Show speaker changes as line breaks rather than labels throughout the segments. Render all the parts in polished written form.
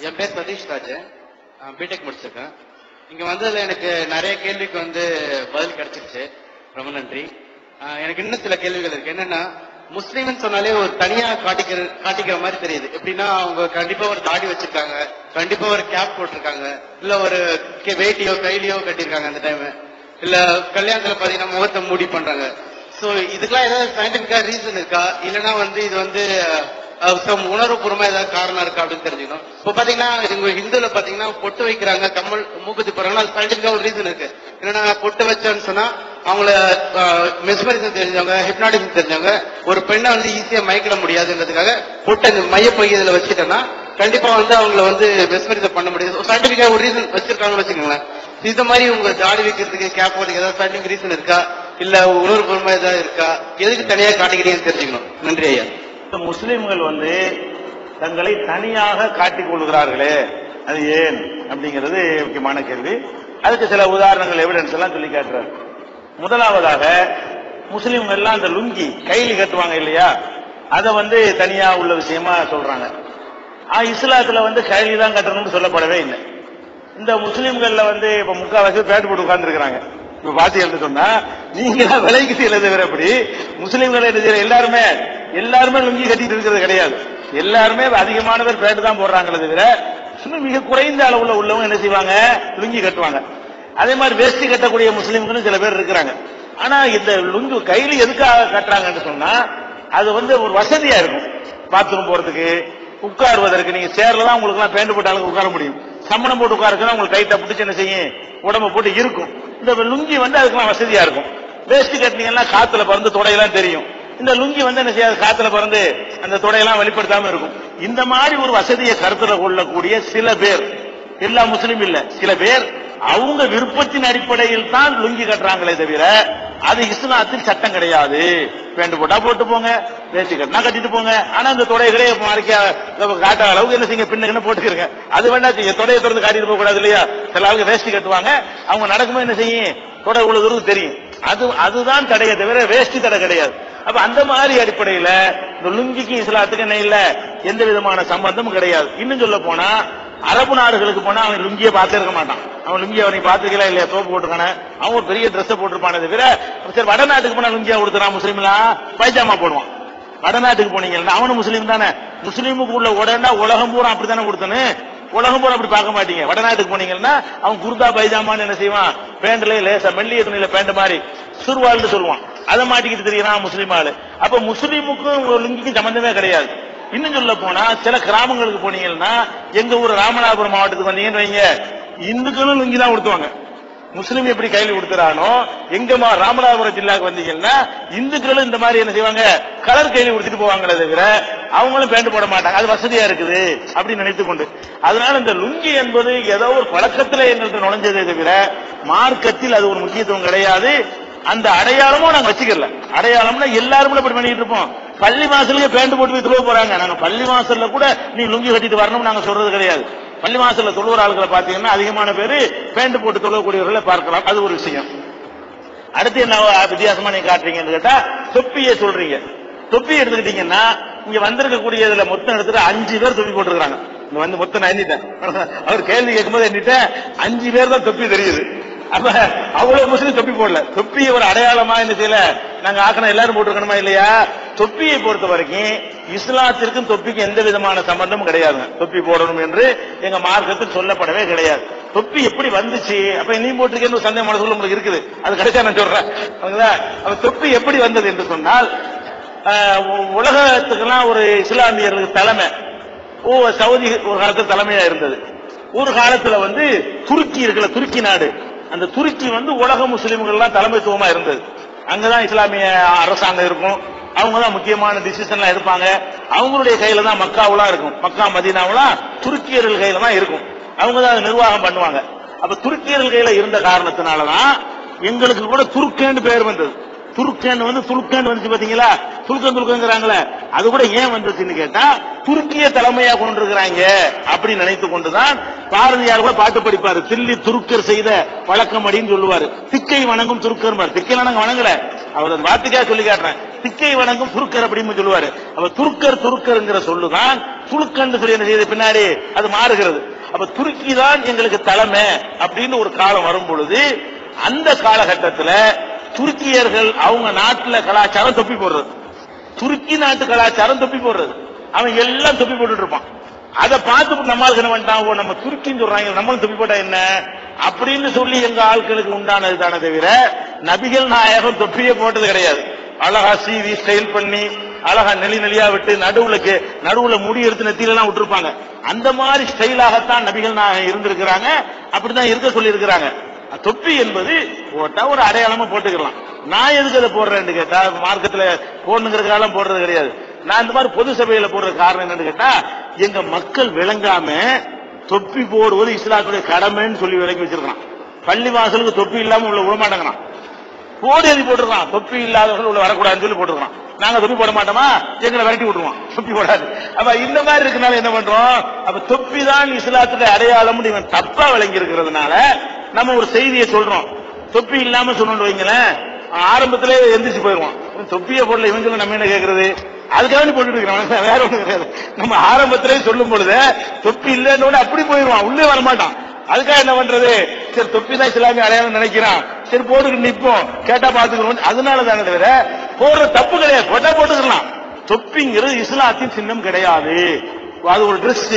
என் பேர் சதீஷ் ராஜ், பிடெக் முடிச்சிருக்கேன். இங்க வந்ததுல எனக்கு நிறைய கேள்விக்கு பதில் கிடைச்சிருச்சு. ரொம்ப நன்றி. எனக்கு இன்னும் சில கேள்விகள் இருக்கு. என்னன்னா, முஸ்லீம்னு சொன்னாலே ஒரு தனியா காட்டிக்கிற மாதிரி தெரியுது. எப்படின்னா, அவங்க கண்டிப்பா ஒரு தாடி வச்சிருக்காங்க, கண்டிப்பா ஒரு கேப் போட்டிருக்காங்க, இல்ல ஒரு வேட்டியோ கைலியோ கட்டிருக்காங்க அந்த டைம், இல்ல கல்யாணத்துல பாத்தீங்கன்னா முகத்தை மூடி பண்றாங்க. சோ இதுக்கெல்லாம் ஏதாவது சயின்டிபிக்கா ரீசன் இருக்கா, இல்லைன்னா இது உணர்வுபூர்வமா ஏதாவது காரணம் இருக்கா அப்படின்னு தெரிஞ்சுக்கணும். இப்ப பாத்தீங்கன்னா ஹிந்துல பாத்தீங்கன்னா பொட்டு வைக்கிறாங்க, கம்மல் மூக்குத்தி போறாங்கன்னா அது சயின்டிபிக்கா ஒரு ரீசன் இருக்கு. என்னன்னா, பொட்டு வச்சோன்னு சொன்னா அவங்கள மெஸ்மரிசம் தெரிஞ்சவங்க, ஹிப்னாட்டிசம் தெரிஞ்சவங்க ஒரு பெண்ணை ஈஸியா மயக்கிட முடியாதுன்றதுக்காக பொட்டு அந்த மைய பகுதியில வச்சுட்டோம்னா கண்டிப்பா அவங்கள மெஸ்மரிசம் பண்ண முடியாது. சயின்டிபிக்கா ஒரு ரீசன் வச்சிருக்காங்கன்னு வச்சுக்கோங்களேன். இந்த மாதிரி உங்க தாடி வைக்கிறதுக்கு கேப் போறதுக்கு ஏதாவது சயின்டிபிக் ரீசன் இருக்கா, இல்ல உணர்வுபூர்வமா ஏதாவது இருக்கா, எதுக்கு தனியா காட்டிக்கிறீங்கன்னு தெரிஞ்சுக்கணும். நன்றி ஐயா.
முஸ்லிம்கள் தங்களை தனியாக காட்டிக் கொள்கிறார்களே, அது ஏன் அப்படிங்கிறது முக்கியமான கேள்வி. அதுக்கு சில உதாரணங்கள், எவிடன்ஸ் எல்லாம் சொல்லி காட்டுறாரு. முதலாவதாக, முஸ்லிம்கள் எல்லாம் அந்த லுங்கி கைலி கட்டுவாங்க இல்லையா, அதை தனியா உள்ள விஷயமா சொல்றாங்க. இஸ்லாத்துல கைலி தான் கட்டணும்னு சொல்லப்படவே இல்லை. இந்த முஸ்லிம்கள்ல இப்ப முக்கால்வாசி பேட் போட்டு உட்கார்ந்து இருக்கிறாங்க. இப்ப பாத்தீங்கன்னு சொன்னா நீங்க விலைக்கு செய்யறது வேற. எப்படி முஸ்லிம்கள் என்ன செய்யற, எல்லாருமே லுங்கி கட்டிட்டு இருக்கிறது கிடையாது. எல்லாருமே அதிகமான பேர் பேட்டு தான் போடுறாங்களே தவிர மிக குறைந்த அளவுல உள்ளவங்க என்ன செய்வாங்க, லுங்கி கட்டுவாங்க. அதே மாதிரி வேஷ்டி கட்டக்கூடிய முஸ்லிம்களும் சில பேர் இருக்கிறாங்க. ஆனா இந்த லுங்கி கையில எதுக்காக கட்டுறாங்கன்னு சொன்னா, அது ஒரு வசதியா இருக்கும். பாத்ரூம் போறதுக்கு, உட்காருவதற்கு. நீங்க சேர்ல தான் உங்களுக்கு எல்லாம் பேண்ட் போட்ட அளவுக்கு உட்கார முடியும். சம்மணம் போட்டு உட்காருக்குன்னா உங்களுக்கு டைட்டா பிடிச்சு என்ன செய்யும், உடம்ப போட்டு இருக்கும். இந்த லுங்கி அதுக்கெல்லாம் வசதியா இருக்கும். வேஷ்டி கட்டினீங்கன்னா காத்துல பறந்து தொடையெல்லாம் தெரியும். இந்த லுங்கி என்ன செய்யாது, காத்துல பறந்து அந்த தொடையெல்லாம் வெளிப்படுத்தாம இருக்கும். இந்த மாதிரி ஒரு வசதியை கருத்துல கொள்ளக்கூடிய சில பேர், எல்லா முஸ்லீம் இல்ல, சில பேர் அவங்க விருப்பத்தின் அடிப்படையில் தான் லுங்கி கட்டுறாங்களே தவிர அது இஸ்லாத்தில் சட்டம் கிடையாது. பேண்ட் போட்டா போட்டு போங்க, வேஷ்டி கட்டினா கட்டிட்டு போங்க. ஆனா அந்த தொடைகளே காட்ட அளவுக்கு என்ன செய்யுங்க, பின்ன போட்டுக்கிறங்க. அது வேண்டாம் செய்ய, தொடையை திறந்து காட்டிட்டு போக கூடாது இல்லையா. சில ஆளுக்கு வேஷ்டி கட்டுவாங்க, அவங்க நடக்கும்போது என்ன செய்யும், தொடை உள்ளது தெரியும். அதுதான் தடையை தவிர வேஷ்டி தடை கிடையாது. அப்ப அந்த மாதிரி அடிப்படையில இந்த லுங்கிக்கு இஸ்லாத்துக்கு என்ன இல்ல, எந்த விதமான சம்பந்தமும் கிடையாது. இன்னும் சொல்ல போனா, அரபு நாடுகளுக்கு போனா அவன் லுங்கிய பார்த்திருக்க மாட்டான். அவன் லுங்கிய அவனை பார்த்துக்கலாம் இல்லையா, தோப்பு போட்டுக்கான அவன் ஒரு பெரிய ட்ரெஸ் போட்டிருப்பானே தவிர, சரி வடநாட்டுக்கு போனா லுங்கியா கொடுத்துறான் முஸ்லீம்லாம் பைஜாமா போடுவான். வடநாட்டுக்கு போனீங்கன்னா அவனும் முஸ்லீம் தானே. முஸ்லீமுக்கு உள்ள உடனே உலகம் பூரா அப்படித்தானே கொடுத்தனு, உலகம் பூரா அப்படி பார்க்க மாட்டீங்க. வடநாட்டுக்கு போனீங்கன்னா அவன் குர்தா பைஜாமான்னு என்ன செய்வான், பேண்ட்ல லேசா மெல்லிய துணியில பேண்ட் மாதிரி சுருவாள்னு சொல்லுவான், அதை மாட்டிக்கிட்டு தெரியுறான் முஸ்லீம் ஆளு. அப்ப முஸ்லீமுக்கும் லுங்கிக்கும் சம்பந்தமே கிடையாது. இன்னும் சொல்ல போனா, சில கிராமங்களுக்கு போனீங்கன்னா, எங்க ஊர் ராமநாதபுரம் மாவட்டத்துக்கு வந்தீங்கன்னு வைங்க, இந்துக்களும் லுங்கி தான் கொடுத்துவாங்க. முஸ்லீம் எப்படி கையில் கொடுத்துறானோ, எங்க ராமநாதபுரம் ஜில்லாக்கு வந்தீங்கன்னா இந்துக்களும் இந்த மாதிரி என்ன செய்வாங்க, கலர் கையில் கொடுத்துட்டு போவாங்களே தவிர அவங்களும் பேண்ட் போட மாட்டாங்க. அது வசதியா இருக்குது அப்படின்னு நினைத்துக் கொண்டு. அதனால இந்த லுங்கி என்பது ஏதோ ஒரு பழக்கத்துல எங்கள்கிட்ட நுழைஞ்சதே தவிர மார்க்கத்தில் அது ஒரு முக்கியத்துவம் கிடையாது. அந்த அடையாளமும் நாங்க வச்சுக்கல. அடையாளம்னா எல்லாரும் இப்படி பண்ணிட்டு இருப்போம். பள்ளி வாசலுக்கு பேண்ட் போட்டு போய் தொழுவ போறாங்க. நாங்க பள்ளி வாசல்ல கூட நீ லுங்கி கட்டிட்டு வரணும்னு நாங்க சொல்றது கிடையாது. பள்ளி வாசல்ல தொழுவற ஆளுகளை பாத்தீங்கன்னா அதிகமான பேரு பேண்ட் போட்டு தொழக்கூடியவர்களை பார்க்கலாம். அது ஒரு விஷயம். அடுத்து என்ன வித்தியாசமா நீங்க காட்டுறீங்கன்னு கேட்டா, தொப்பியை சொல்றீங்க. தொப்பி எடுத்துக்கிட்டீங்கன்னா இங்க வந்திருக்கக்கூடியதுல மொத்தம் எடுத்துட்டு 5 பேர் தொப்பி போட்டுருக்காங்க. இங்க மொத்தம் நான் எண்ணிட்டேன். அவர் கேள்வி கேட்கும்போது எண்ணிட்டேன், 5 பேர் தான் தொப்பி தெரியுது. அப்ப அவ்வளவு முஸ்லீம் தொப்பி போடல. தொப்பியை ஒரு அடையாளமா என்ன செய்யல, நாங்க ஆக்கணும் எல்லாரும் போட்டுருக்கணுமா இல்லையா. தொப்பியை பொறுத்த வரைக்கும் இஸ்லாத்திற்கும் தொப்பிக்கும் எந்த விதமான சம்பந்தமும் கிடையாது. தொப்பி போடணும் என்று எங்க மார்க்கத்தில் சொல்லப்படவே கிடையாது. தொப்பி எப்படி வந்துச்சு, அப்ப நீ போட்டிருக்கேன்னு சந்தேகம் மனசுல உங்களுக்கு இருக்குது, அது கிடைச்சா நான் சொல்றேன். தொப்பி எப்படி வந்தது என்று சொன்னால், உலகத்துக்கெல்லாம் ஒரு இஸ்லாமியர்களுக்கு தலைமை சவுதி ஒரு காலத்துல தலைமையா இருந்தது. ஒரு காலத்துல துருக்கி இருக்குல்ல, துருக்கி நாடு, அந்த துருக்கி உலக முஸ்லிம்கள் எல்லாம் தலைமைத்துவமா இருந்தது. அங்கதான் இஸ்லாமிய அரசாங்கம் இருக்கும். அவங்கதான் முக்கியமான டிசிஷன் எல்லாம் எடுப்பாங்க. அவங்களுடைய கையில தான் மக்காவெல்லாம் இருக்கும். மக்கா மதீனாவெல்லாம் துருக்கியர்கள் கையில தான் இருக்கும். அவங்கதான் அதை நிர்வாகம் பண்ணுவாங்க. அப்ப துருக்கியர்கள் கையில இருந்த காரணத்தினாலதான் எங்களுக்கு கூட துருக்கேன்னு பெயர் வந்தது. துருக்கேன் துருக்கேன் வந்துச்சு பாத்தீங்களா, துருக்கங்கிறாங்களே, அது கூட ஏன் வந்துச்சுன்னு கேட்டா, துருக்கிய தலைமையா கொண்டிருக்கிறாங்க அப்படின்னு நினைத்து கொண்டுதான் பாரதியார் கூட பாட்டு படிப்பாரு. தில்லி துருக்கர் செய்த பழக்கம் அப்படின்னு சொல்லுவாரு. திக்கை வணங்கும் துருக்கர். திக்கை நாங்க வணங்கல, அவர் வார்த்தைக்காக சொல்லி காட்டுறேன். திக்கை வணங்கும் துருக்கர் அப்படின்னு சொல்லுவாரு. அப்ப துருக்கர்ங்கிற சொல்லுதான் துலுக்கன்னு சொல்லி என்ன செய்யுது பின்னாடி அது மாறுகிறது. அப்ப துருக்கி தான் எங்களுக்கு தலைமை அப்படின்னு ஒரு காலம் வரும் பொழுது அந்த காலகட்டத்தில் துருக்கியர்கள் அவங்க நாட்டுல கலாச்சாரம் தொப்பி போடுறது, துருக்கி நாட்டு கலாச்சாரம் தொப்பி போடுறது, அவன் எல்லாம் தொப்பி போட்டுட்டு இருப்பான். அதை பார்த்து நம்மளுக்கு என்ன பண்ணிட்டான், நம்ம துருக்கின்னு சொல்றாங்க நம்மளும் தொப்பி போட்டா என்ன அப்படின்னு சொல்லி எங்க ஆட்களுக்கு உண்டானது தானே தவிர நபிகள் நாயகம் தொப்பியே போட்டது கிடையாது. அழகா சீவி ஸ்டைல் பண்ணி அழகா நெளியா விட்டு நடுவுல முடி எடுத்து நெத்தியில எல்லாம் விட்டுருப்பாங்க. அந்த மாதிரி ஸ்டைலாகத்தான் நபிகள் நாயகம் இருந்திருக்கிறாங்க, அப்படிதான் இருக்க சொல்லி இருக்கிறாங்க. தொப்பி என்பது போட்டா ஒரு அடையாளமா போட்டுக்கலாம். நான் எதுக்கு அதை போடுறேன்னு கேட்டா மார்க்கத்துல போடணுங்கிறதுக்காக போடுறது கிடையாது. நான் இந்த மாதிரி பொது சபையில போடுற காரணம் என்னன்னு கேட்டா எங்க மக்கள் விளங்காம தொப்பி போடுவது இஸ்லாத்துடைய கடமைன்னு சொல்லி விளக்கி வச்சிருக்கான். பள்ளி வாசலுக்கு தொப்பி இல்லாம உள்ள விடமாட்டாங்களாம், போடு எழுதி போட்டுருக்கான். தொப்பி இல்லாதவர்கள் உள்ள வரக்கூடாதுன்னு சொல்லி போட்டுருக்கான். நாங்க தொப்பி போட மாட்டோமா, எங்களை விரட்டி விட்டுருவோம், தொப்பி போடாது. அப்ப இந்த மாதிரி இருக்கனால என்ன பண்றோம், அப்ப தொப்பி தான் இஸ்லாத்துடைய அடையாளம் இவன் தப்பா விளங்கி இருக்கிறதுனால நம்ம ஒரு செய்தியை சொல்றோம். தொப்பி இல்லாம சொன்னு வைங்களேன், ஆரம்பத்திலே எந்திரிச்சு போயிருவோம். தொப்பியை போடல இவங்க நம்ம என்ன கேட்கறது, அதுக்காக போட்டுட்டு இருக்கிறோம், வேற ஒண்ணு கிடையாது. நம்ம ஆரம்பத்திலே சொல்லும் பொழுது தொப்பி இல்லைன்னு அப்படி போயிருவான், உள்ளே வரமாட்டான். அதுக்காக என்ன பண்றது, சரி தொப்பி தான் இஸ்லாமிய அடையாளம் நினைக்கிறான், சரி போட்டுக்கிட்டு நிற்போம், கேட்டா பாத்துக்கிறோம். அதனால தானே தவிர போடுற தப்பு கிடையாது, போட்டா போட்டுக்கலாம். தொப்பிங்கிறது இஸ்லாத்தின் சின்னம் கிடையாது. அது ஒரு டிரெஸ்,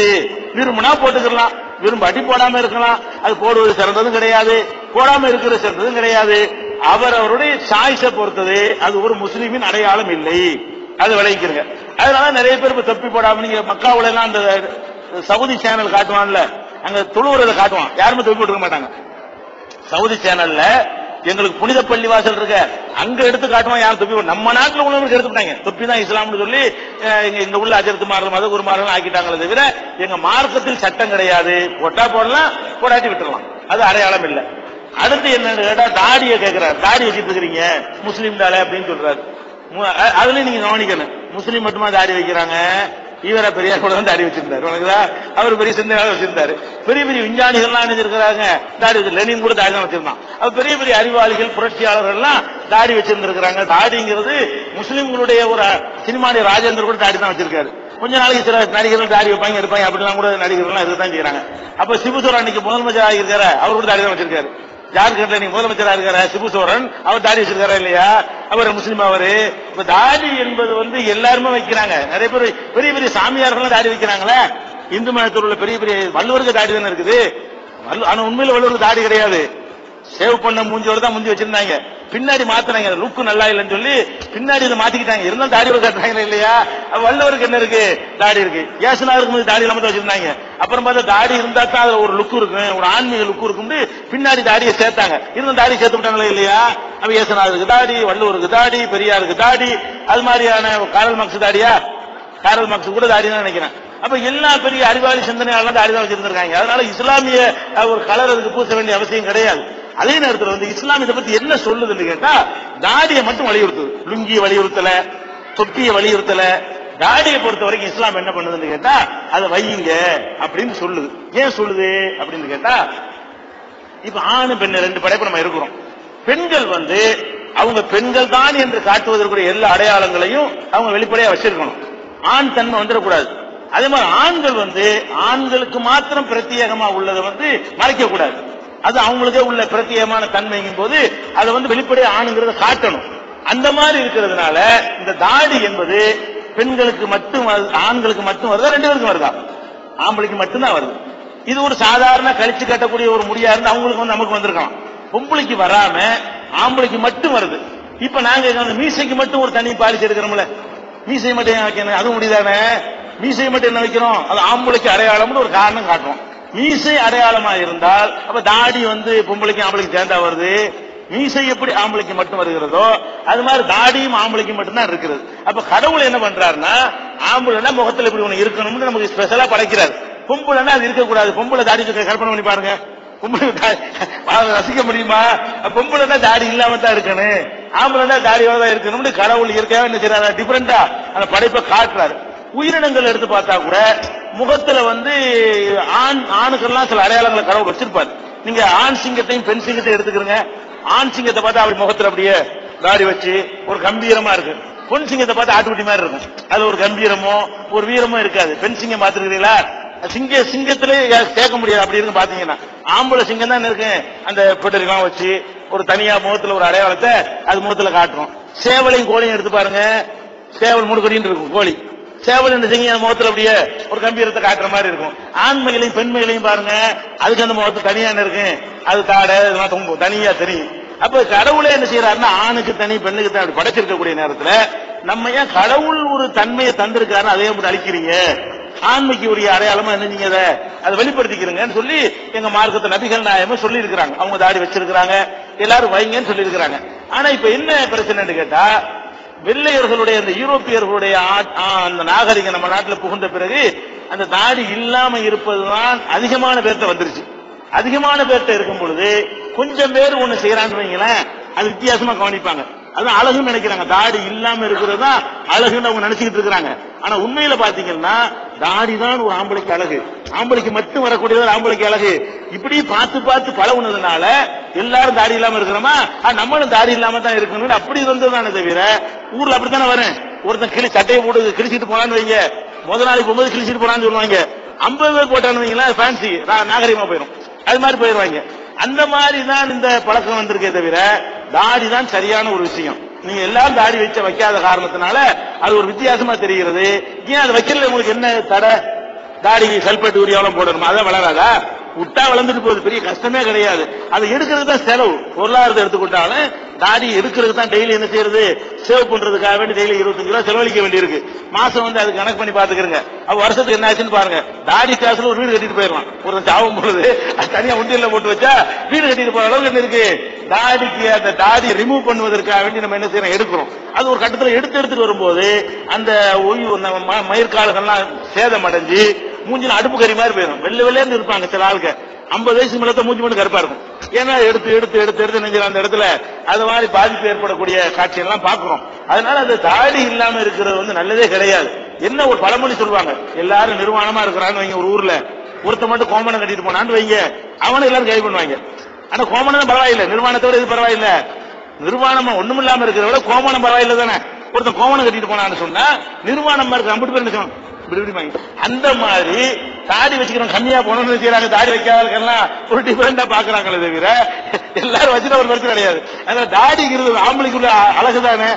விரும்பினா போட்டுக்கலாம், விரும்பாட்டி போடாம இருக்கலாம். அது போடுவது சிறந்ததும் கிடையாது, போடாம இருக்கிறது சிறந்ததும் கிடையாது. அவருடைய சாய்ஸை பொறுத்தது. அது ஒரு முஸ்லீமின் அடையாளம் இல்லை, அது விளைவிக்கிறங்க. அதனால நிறைய பேர் இப்ப தொப்பி போடாம, நீங்க மக்காவுல எல்லாம் அந்த சவுதி சேனல் காட்டுவான்ல, அங்க தொழுவுறதை காட்டுவான், யாருமே தொப்பி போட்டுக்க மாட்டாங்க. சவுதி சேனல்ல எங்களுக்கு புனித பள்ளி வாசல் இருக்க அங்க எடுத்து காட்டுவான், யாரும் தொப்பி. நம்ம நாட்டில் உள்ளவங்களுக்கு எடுத்துட்டாங்க, தொப்பி தான் இஸ்லாம்னு சொல்லி இங்க உள்ள அஜரத்து மாறல் மத குருமார்கள் ஆக்கிட்டாங்களே தவிர எங்க மார்க்கத்தில் சட்டம் கிடையாது. போட்டா போடலாம், போடாட்டி விட்டுறலாம், அது அடையாளம் இல்லை. அடுத்து என்னன்னு கேட்டா தாடியை கேட்கிறார், தாடி வச்சுட்டு இருக்கிறீங்க முஸ்லீம் தானே அப்படின்னு சொல்றாரு. அதுலயும் நீங்க கவனிக்கணும், முஸ்லீம் மட்டுமா தாடி வைக்கிறாங்க, ஈவரா பெரியார் கூட தாடி வச்சிருந்தாரு, அவர் பெரிய சிந்தனை வச்சிருந்தாரு. பெரிய பெரிய விஞ்ஞானிகள்லாம் நினைச்சிருக்கிறாங்க தாடி வச்சு, லெனின் கூட தாடி தான் வச்சிருந்தான். அவர் பெரிய பெரிய அறிவாளிகள் புரட்சியாளர்கள் எல்லாம் தாடி வச்சிருந்திருக்கிறாங்க. தாடிங்கிறது முஸ்லீம்களுடைய ஒரு சினிமாடைய ராஜேந்திர கூட தாடி தான் வச்சிருக்காரு. கொஞ்ச நாளைக்கு சில நடிகர்கள் தாடி வைப்பாங்க எடுப்பாங்க, அப்படிலாம் கூட நடிகர்கள் இருக்கதான் செய்யறாங்க. அப்ப சிபுசோரன் இன்னைக்கு முதலமைச்சர் ஆகியிருக்காரு, அவர் கூட தாடி தான் வச்சிருக்காரு. ஜார்க்கண்ட்ல நீங்க முதலமைச்சரா இருக்காரு சிபுசோரன், அவர் தாடி வச்சிருக்காரா இல்லையா, அவர் முஸ்லீம். அவரு இப்ப தாடி என்பது எல்லாருமே வைக்கிறாங்க. நிறைய பேர் பெரிய பெரிய சாமியார்கள் தாடி வைக்கிறாங்களே. இந்து மதத்தில் உள்ள பெரிய பெரிய வள்ளுவருக்கு தாடி தானே இருக்குது. ஆனா உண்மையில வள்ளுவருக்கு தாடி கிடையாது, சேவ் பண்ண மூஞ்சியோட தான் முந்தி வச்சிருந்தாங்க. பின்னாடி மாத்தினாங்க, லுக்கு நல்லா இல்லைன்னு சொல்லி பின்னாடி இதை மாத்திக்கிட்டாங்க. இருந்தாலும் தாடி காட்டுறாங்க இல்லையா. வள்ளுவருக்கு என்ன இருக்கு, தாடி இருக்கு. ஏசுனாருக்கு தாடி இல்லாம வச்சிருந்தாங்க. அப்புறம் பார்த்தா தாடி இருந்தா தான் அதுல ஒரு லுக்கு இருக்கு, ஒரு ஆன்மீக லுக்கு இருக்கும், பின்னாடி தாடியை சேர்த்தாங்க. இருந்தாலும் தாடி சேர்த்து விட்டாங்களே இல்லையா. அப்ப ஏசுனாருக்கு தாடி, வள்ளுவருக்கு தாடி, பெரியாருக்கு தாடி, அது மாதிரியான காரல் மார்க்ஸ் தாடியா, காரல் மார்க்ஸ் கூட தாடி தான் நினைக்கிறேன். அப்ப எல்லா பெரிய அறிவாளி சிந்தனையாளர் தாடி தான் வச்சிருந்திருக்காங்க. அதனால இஸ்லாமிய ஒரு கலர் அதுக்கு பூச வேண்டிய அவசியம் கிடையாது. அதே நேரத்தில் இஸ்லாம் இதை பத்தி என்ன சொல்லுதுன்னு கேட்டா தாடியை மட்டும் வலியுறுத்துது, லுங்கியை வலியுறுத்தல, தொப்பியை வலியுறுத்தல. தாடியை பொறுத்த வரைக்கும் இஸ்லாம் என்ன பண்ணுதுன்னு கேட்டா அதை வையுங்க அப்படின்னு சொல்லுது. ஏன் சொல்லுது அப்படின்னு கேட்டா, இப்ப ஆணு பெண் ரெண்டு படைப்பு நம்ம இருக்கிறோம். பெண்கள் அவங்க பெண்கள் தான் என்று காட்டுவதற்குரிய எல்லா அடையாளங்களையும் அவங்க வெளிப்படையா வச்சிருக்கணும், ஆண் தன்மை வந்துடக்கூடாது. அதே மாதிரி ஆண்கள் ஆண்களுக்கு மாத்திரம் பிரத்யேகமா உள்ளதை மறைக்க கூடாது. அது அவங்களுக்கே உள்ள பிரத்யேகமான தன்மைங்கும் போது அதை வெளிப்படையா ஆணுங்கிறத காட்டணும். அந்த மாதிரி இருக்கிறதுனால இந்த தாடி என்பது பெண்களுக்கு மட்டும் ஆண்களுக்கு மட்டும் வருதா, ரெண்டு பேருக்கும் வருதா, ஆம்பளைக்கு மட்டும்தான் வருது. இது ஒரு சாதாரண கழிச்சு கட்டக்கூடிய ஒரு முடியா இருந்து அவங்களுக்கு நமக்கு வந்திருக்கலாம். பொம்பளைக்கு வராம ஆம்பளைக்கு மட்டும் வருது. இப்ப நாங்க மீசைக்கு மட்டும் ஒரு தனி பாலிசி எடுக்கிறோம்ல, மீசை மட்டும் வைக்கணும், அது முடிதானே. மீசை மட்டும் என்ன வைக்கிறோம், அது ஆம்பளைக்கு அடையாளம்னு ஒரு காரணம் காட்டுறோம். மீசை அடையாளமா இருந்தால் அப்ப தாடி பொம்பளைக்கும் ஆம்பளைக்கும் சேர்ந்தா வருது. மீசை எப்படி ஆம்பளைக்கு மட்டும் வருகிறதோ அது மாதிரி தாடியும் ஆம்பளைக்கு மட்டும்தான் இருக்கிறது. அப்ப கடவுள் என்ன பண்றாருன்னா, ஆம்பளைனா முகத்துல இப்படி ஒண்ணு இருக்கணும்னு நமக்கு ஸ்பெஷலா படைக்கிறாரு. பொம்பளைனா அது இருக்கக்கூடாது. பொம்பளை தாடி கற்பனை பண்ணி பாருங்க, பொம்பளை ரசிக்க முடியுமா? பொம்பளைனா தாடி இல்லாம தான் இருக்கணும், ஆம்பளைனா தாடியோட தான் இருக்கணும்னு கடவுள் இயற்கையா என்ன செய்யறாரு, டிஃபரெண்டா அந்த படைப்பை காட்டுறாரு. உயிரினங்கள் எடுத்து பார்த்தா கூட முகத்துல ஆணுக்கெல்லாம் சில அடையாளங்களை கடவுள் வச்சிருப்பாரு. நீங்க ஆண் சிங்கத்தையும் பெண் சிங்கத்தையும் எடுத்துக்கிறீங்க. ஆண் சிங்கத்தை பார்த்தா அப்படி முகத்துல அப்படியே தாடி வச்சு ஒரு கம்பீரமா இருக்கு. பொன் சிங்கத்தை பார்த்து ஆட்டுக்குட்டி மாதிரி இருக்கும். அதுல ஒரு கம்பீரமோ ஒரு வீரமோ இருக்காது. பெண் சிங்கம் பார்த்துருக்கீங்களா? சிங்கத்திலே சேர்க்க முடியாது. அப்படி இருக்கு பாத்தீங்கன்னா ஆம்பளை சிங்கம் தான் இருக்கு. அந்த பெட்டெல்லாம் வச்சு ஒரு தனியா முகத்துல ஒரு அடையாளத்தை அது முகத்துல காட்டுறோம். சேவலையும் கோழியும் எடுத்து பாருங்க. சேவல் முடுக்கடின்னு இருக்கும், கோழி சேவல் இந்த சிங்க முகத்துல அப்படியே ஒரு கம்பீரத்தை காட்டுற மாதிரி இருக்கும். ஆண்மைகளையும் பெண்மைகளையும் பாருங்க, அதுக்கு அந்த முகத்து தனியா இருக்கு, அது தாடை தனியா தெரியும். அப்ப கடவுளே என்ன செய்யறாருன்னா ஆணுக்கு தனி பெண்ணுக்கு தனி அப்படி படைச்சிருக்கக்கூடிய நேரத்துல நம்ம ஏன் கடவுள் ஒரு தன்மையை தந்திருக்காரு அதே மட்டும் அழிக்கிறீங்க? ஆண்மைக்கு உரிய அடையாளமா என்னீங்க அதை வெளிப்படுத்திக்கிறீங்கன்னு சொல்லி எங்க மார்க்கத்தை நபிகள் நாயகமே சொல்லி இருக்கிறாங்க. அவங்க தாடி வச்சிருக்கிறாங்க, எல்லாரும் வைங்கன்னு சொல்லி இருக்கிறாங்க. ஆனா இப்ப என்ன பிரச்சனைன்னு கேட்டா, வெள்ளையர்களுடைய அந்த யூரோப்பியர்களுடைய அந்த நாகரிகம் நம்ம நாட்டில் புகுந்த பிறகு அந்த தாடி இல்லாம இருப்பதுதான் அதிகமான பேர்த்த வந்துருச்சு. அதிகமான பேர்த்த இருக்கும் பொழுது கொஞ்சம் பேர் ஒண்ணு செய்யறான்னு வைங்களேன், அது வித்தியாசமா கவனிப்பாங்க. அதான் அழகுன்னு நினைக்கிறாங்க. தாடி இல்லாம இருக்கிறது தான் அழகுன்னு அவங்க நினைச்சுக்கிட்டு இருக்கிறாங்க. ஆனா உண்மையில பாத்தீங்கன்னா தாடி தான் ஒரு ஆம்பளைக்கு அழகு, ஆம்பளைக்கு மட்டும் வரக்கூடியது ஆம்பளைக்கு அழகு. இப்படி பார்த்து பார்த்து பழகுனதுனால எல்லாரும் தாடி இல்லாம இருக்கிறோமா, நம்மளும் தாடி இல்லாம தான் இருக்கணும்னு அப்படி இருந்ததுதானே தவிர ஊர்ல அப்படித்தானே வரேன். ஒருத்தன் சட்டையை போட்டு கிழிச்சிட்டு போனான்னு வைங்க, முதல் நாளைக்கு போகும்போது கிழிச்சிட்டு போனான்னு சொல்லுவாங்க. 50 பேர் போட்டான்னு வைங்களா, ஃபேன்சி நாகரிகமா போயிடும், அது மாதிரி போயிடுவாங்க. அந்த மாதிரி தான் இந்த பழக்கம் வந்திருக்கே தவிர தாடி தான் சரியான ஒரு விஷயம். நீங்க எல்லாரும் தாடி வைக்காத காரணத்தினால அது ஒரு வித்தியாசமா தெரிகிறது. ஏன் அது வைக்கல? உங்களுக்கு என்ன தடை? தாடி சல்பேட் யூரியாவெல்லாம் போடணுமா? அதான் வளராதா? விட்டா வளர்ந்துட்டு போகுது, பெரிய கஷ்டமே கிடையாது. அதை எடுக்கிறது தான் செலவு. பொருளாதாரத்தை எடுத்துக்கிட்டாலும் தாடி எடுக்கிறது தான் டெய்லி என்ன செய்யறது, சேவ் பண்றதுக்காக வேண்டி டெய்லி 25 ரூபாய் செலவழிக்க வேண்டியிருக்கு. மாசம் வந்து அது கணக்கு பண்ணி பாத்துக்கிறங்க. அப்ப வருஷத்துக்கு என்ன ஆச்சுன்னு பாருங்க. தாடி காசுல ஒரு வீடு கட்டிட்டு போயிடலாம். ஒரு சாவும் பொழுது அது தனியா உண்டியல்ல போட்டு வச்சா வீடு கட்டிட்டு போற அளவுக்கு என்ன இருக்கு. தாடிக்கு அந்த தாடி ரிமூவ் பண்ணுவதற்காக வேண்டி நம்ம என்ன செய்யறோம், எடுக்கிறோம். அது ஒரு கட்டத்தில் எடுத்துட்டு வரும்போது அந்த மயிர்கால்கள்லாம் சேதம் அடைஞ்சு மூஞ்சில அடுப்பு கறி மாதிரி போயிடும். வெள்ளையிருந்து இருப்பாங்க சில ஆளுக்கு. 50 வயசு மேல மூஞ்சி மட்டும் கருப்பா இருக்கும். ஏன்னா எடுத்து எடுத்து எடுத்து எடுத்து நெஞ்சில அந்த இடத்துல அது மாதிரி பாதிப்பு ஏற்படக்கூடிய காட்சியெல்லாம் பாக்குறோம். அதனால அந்த தாடி இல்லாம இருக்கிறது வந்து நல்லதே கிடையாது. என்ன ஒரு பழமொழி சொல்லுவாங்க, எல்லாரும் நிர்வாணமா இருக்கிறான்னு வைங்க. ஒரு ஊர்ல ஒருத்த மட்டும் கோமணம் கட்டிட்டு போனான்னு வைங்க, அவனை எல்லாரும் கை பண்ணுவாங்க. ஆனா கோமணம் பரவாயில்லை, நிர்வாணத்தோட இது பரவாயில்ல. நிர்வாணமா ஒண்ணும் இல்லாம இருக்கிறத விட கோமணம் பரவாயில்லை தானே. ஒருத்தன் கோமணம் கட்டிட்டு போனான்னு சொன்னா நிர்வாணமா இருக்கு, அம்பிட்டு பேர் நினைச்சோம். அந்த மாதிரி தாடி வச்சுக்கிறோம் கம்மியா போனோம்னு செய்யறாங்க. தாடி வைக்காதெல்லாம் ஒரு டிஃபரெண்டா பாக்குறாங்களே தவிர எல்லாரும் வச்சுட்டு ஒரு பிரச்சனை கிடையாது. அதனால தாடிங்கிறது ஆம்பளைக்குள்ள அழகுதானே,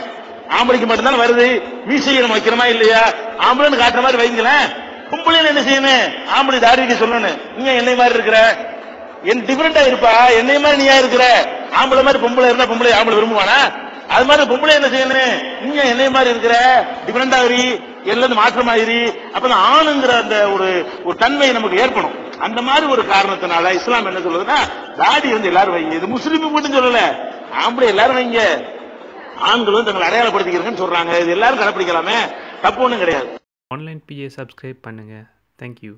ஆம்பளைக்கு மட்டும்தான் வருது. மீசையை நம்ம வைக்கிறோமா இல்லையா, ஆம்பளைன்னு காட்டுற மாதிரி வைங்களேன். பொம்பளைன்னு என்ன செய்யணும், ஆம்பளை தாடி வைக்க சொல்லணும். நீங்க என்னை மாதிரி இருக்கிற, என் டிஃபரெண்டா இருப்பா, என்னை மாதிரி நீயா இருக்கிற. ஆம்பளை மாதிரி பொம்பளை இருந்தா பொம்பளை ஆம்பளை விரும்புவானா? அது மாதிரி பொம்பளை என்ன செய்யணும், நீங்க என்னை மாதிரி இருக்கிற, டிஃபரெண்டா எல்லாரும் மாற்றமாயிரி. அப்பதான் ஆணுங்கிற அந்த ஒரு தன்மை நமக்கு ஏற்படும். அந்த மாதிரி ஒரு காரணத்தினால இஸ்லாம் என்ன சொல்லுதுன்னா தாடி வந்து எல்லாரும் வைங்க. இது முஸ்லீம் மட்டும் சொல்லல, ஆம்பளை எல்லாரும் வைங்க. ஆண்களும் தங்களை அடையாளப்படுத்திக்கிறேன்னு சொல்றாங்க. இது எல்லாரும் கடைப்பிடிக்கலாமே, தப்பு ஒண்ணும் கிடையாது.
ஆன்லைன் PA சப்ஸ்கிரைப் பண்ணுங்க. தேங்க்யூ.